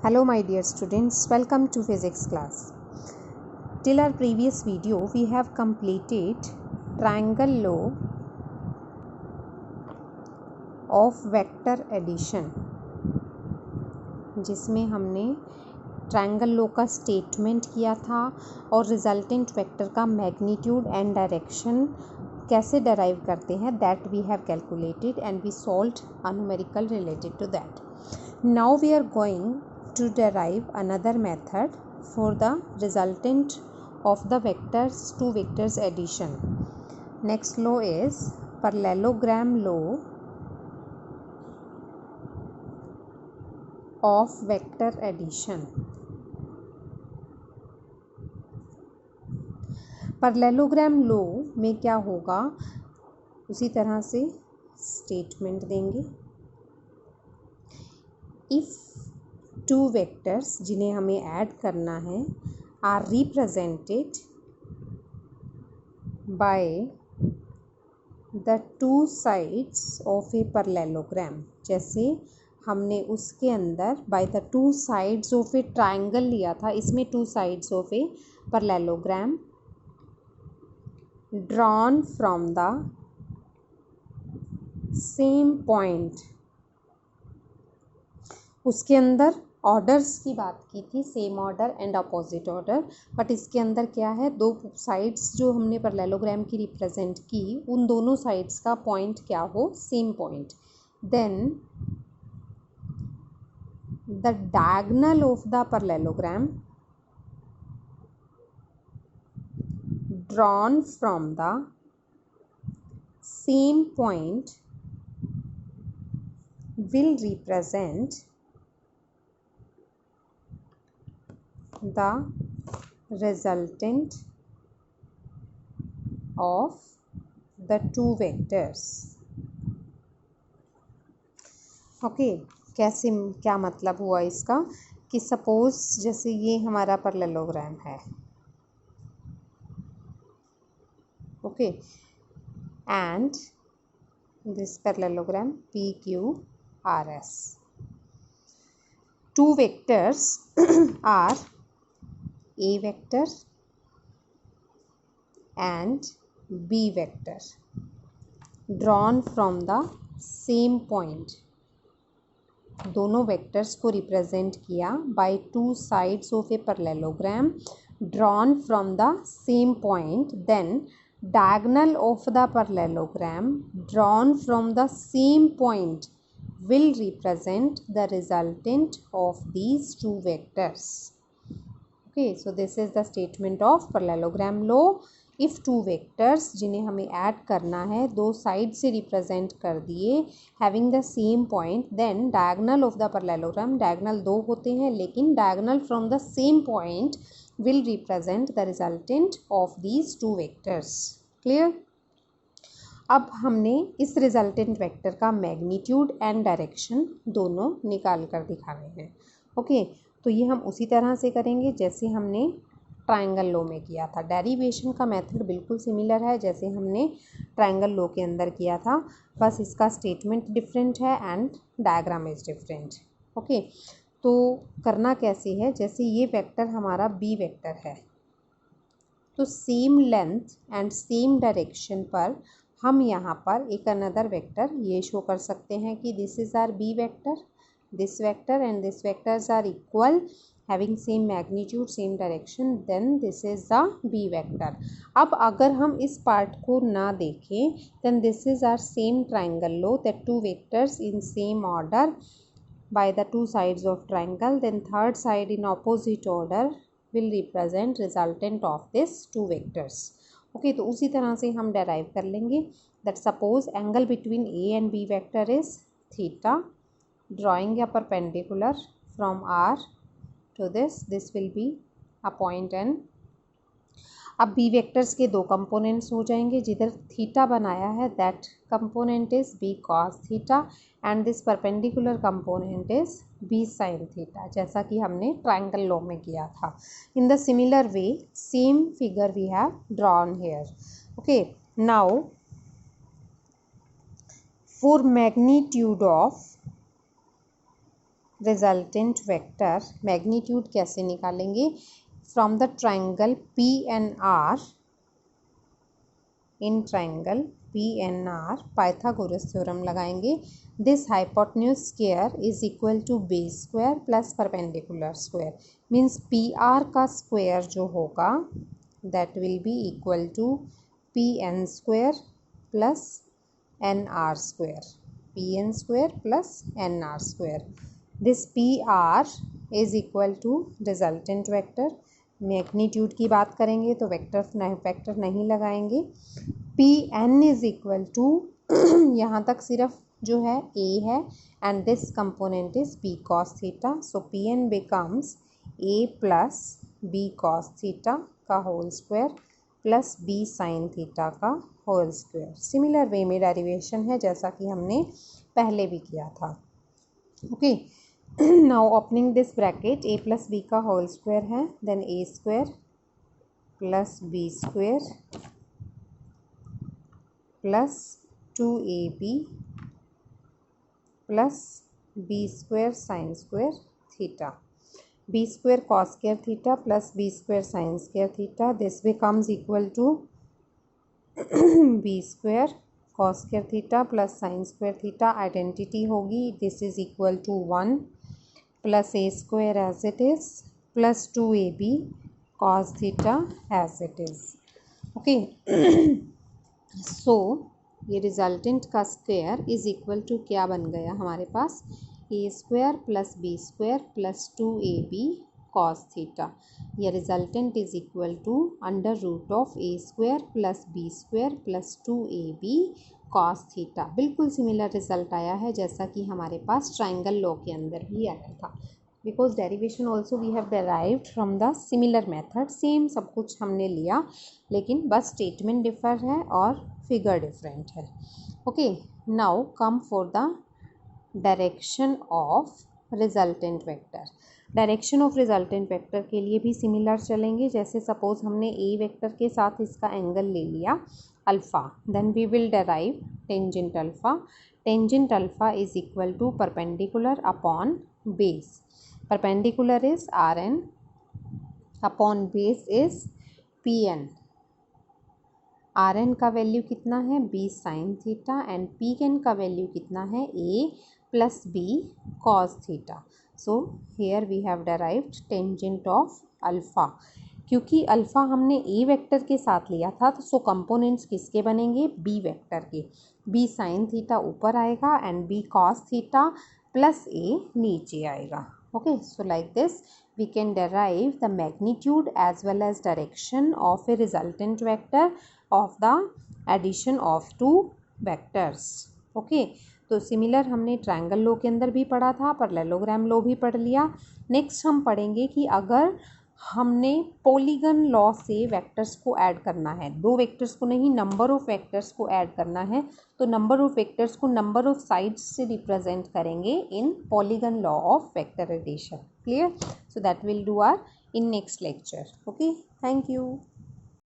Hello my dear students, welcome to physics class. Till our previous video we have completed triangle law of vector addition, जिसमें हमने triangle law का statement किया था और resultant vector का magnitude and direction कैसे derive करते हैं that we have calculated and we solved a numerical related to that. Now we are going to derive another method for the resultant of the two vectors addition. Next law is parallelogram law of vector addition. Parallelogram law में क्या होगा, उसी तरह से statement देंगे. If two vectors जिन्हें हमें add करना है are represented by the two sides of a parallelogram, जैसे हमने उसके अंदर by the two sides of a triangle लिया था, इसमें two sides of a parallelogram drawn from the same point. उसके अंदर ऑर्डर्स की बात की थी, same order and opposite order, but इसके अंदर क्या है, दो साइड्स जो हमने पैरेललोग्राम की रिप्रेजेंट की, उन दोनों साइड्स का पॉइंट क्या हो, same point. Then the diagonal of the parallelogram drawn from the same point will represent the resultant of the two vectors. Okay, कैसे, क्या मतलब हुआ इसका कि सपोज जैसे ये हमारा पैरेललोग्राम है, okay, and this parallelogram PQRS. Two vectors are A vector and B vector drawn from the same point. दोनों वेक्टर्स को रिप्रेजेंट किया by two sides of a parallelogram drawn from the same point. Then diagonal of the parallelogram drawn from the same point will represent the resultant of these two vectors. Okay, so this is the statement of parallelogram law. If two vectors जिन्हें हमें add करना है, दो side से represent कर दिए having the same point, then diagonal of the parallelogram, diagonal दो होते हैं लेकिन diagonal from the same point will represent the resultant of these two vectors. Clear? अब हमने इस रिजल्टेंट वेक्टर का मैग्नीट्यूड एंड डायरेक्शन दोनों निकाल कर दिखाने हैं. ओके, तो ये हम उसी तरह से करेंगे जैसे हमने ट्रायंगल लॉ में किया था. डेरिवेशन का मेथड बिल्कुल सिमिलर है जैसे हमने ट्रायंगल लॉ के अंदर किया था, बस इसका स्टेटमेंट डिफरेंट है and diagram is different. Okay, तो करना कैसे है, जैसे ये वेक्टर हमारा बी वेक्टर है, तो same length and same direction पर हम यहाँ पर एक अनदर वेक्टर ये शो कर सकते हैं कि this is our B vector, this vector and this vectors are equal having same magnitude same direction, then this is the B vector. अब अगर हम इस पार्ट को ना देखें, then this is our same triangle law that two vectors in same order by the two sides of triangle, then third side in opposite order will represent resultant of this two vectors. Okay, तो उसी तरह से हम derive कर लेंगे that suppose angle between A and B vector is theta, drawing a perpendicular from R to this will be a point N. अब B vectors के दो कंपोनेंट्स हो जाएंगे, जिधर थीटा बनाया है that component is B cos theta and this perpendicular component is B sine theta, जैसा कि हमने ट्रायंगल लॉ में किया था. In the similar way same figure we have drawn here. Okay, now for magnitude of resultant vector magnitude कैसे निकालेंगे? From the triangle PNR, in triangle PNR Pythagoras theorem लगाएंगे। This hypotenuse square is equal to base square plus perpendicular square, means PR का square जो होगा that will be equal to PN square plus NR square, PN square plus NR square. This PR is equal to resultant vector. Magnitude की बात करेंगे तो vector नहीं लगाएंगे। PN is equal to यहाँ तक सिर्फ जो है A है and this component is B cos theta, so PN becomes A plus B cos theta का whole square plus B sin theta का होल स्क्वायर। सिमिलर वे में डेरिवेशन है जैसा कि हमने पहले भी किया था। Okay, now opening this bracket A plus B का होल स्क्वायर है, then A square plus B square plus 2AB plus B square sine square theta, B square cos square theta plus B square sine square theta, this becomes equal to B square cos square theta plus sine square theta, identity होगी, this is equal to 1 plus A square as it is plus 2AB cos theta as it is. Okay, so ये resultant का square is equal to क्या बन गया हमारे पास? A square plus B square plus 2AB cos theta. ये resultant is equal to under root of A square plus B square plus 2AB cos theta. बिल्कुल similar result आया है जैसा कि हमारे पास ट्राइंगल लॉ के अंदर भी आया था, because derivation also we have derived from the similar method. Same सब कुछ हमने लिया, लेकिन बस स्टेटमेंट डिफर है और फिगर डिफरेंट है। Okay, now come for the direction of resultant vector. Direction of resultant vector के लिए भी सिमिलर चलेंगे। जैसे सपोज हमने A वेक्टर के साथ इसका एंगल ले लिया alpha, then we will derive tangent alpha. Tangent alpha is equal to perpendicular upon base. Perpendicular is RN upon base is PN। RN का वैल्यू कितना है? B sine theta and PN का value कितना है? A plus B cos theta. So here we have derived tangent of alpha. क्योंकि alpha हमने A vector के साथ लिया था, तो सो कंपोनेंट्स किसके बनेंगे? B वेक्टर के। B साइन थीटा ऊपर आएगा and B cos theta plus A नीचे आएगा। Okay, so like this we can derive the magnitude as well as direction of a resultant vector of the addition of two vectors. Okay, तो similar हमने triangle law के अंदर भी पढ़ा था, parallelogram law भी पढ़ लिया। नेक्स्ट हम पढ़ेंगे कि अगर हमने पॉलीगन लॉ से वेक्टर्स को ऐड करना है, दो वेक्टर्स को नहीं, नंबर ऑफ वेक्टर्स को ऐड करना है, तो नंबर ऑफ वेक्टर्स को नंबर ऑफ साइड्स से रिप्रेजेंट करेंगे in polygon law of vector addition. Clear? So that will do are in next lecture. Okay, thank you.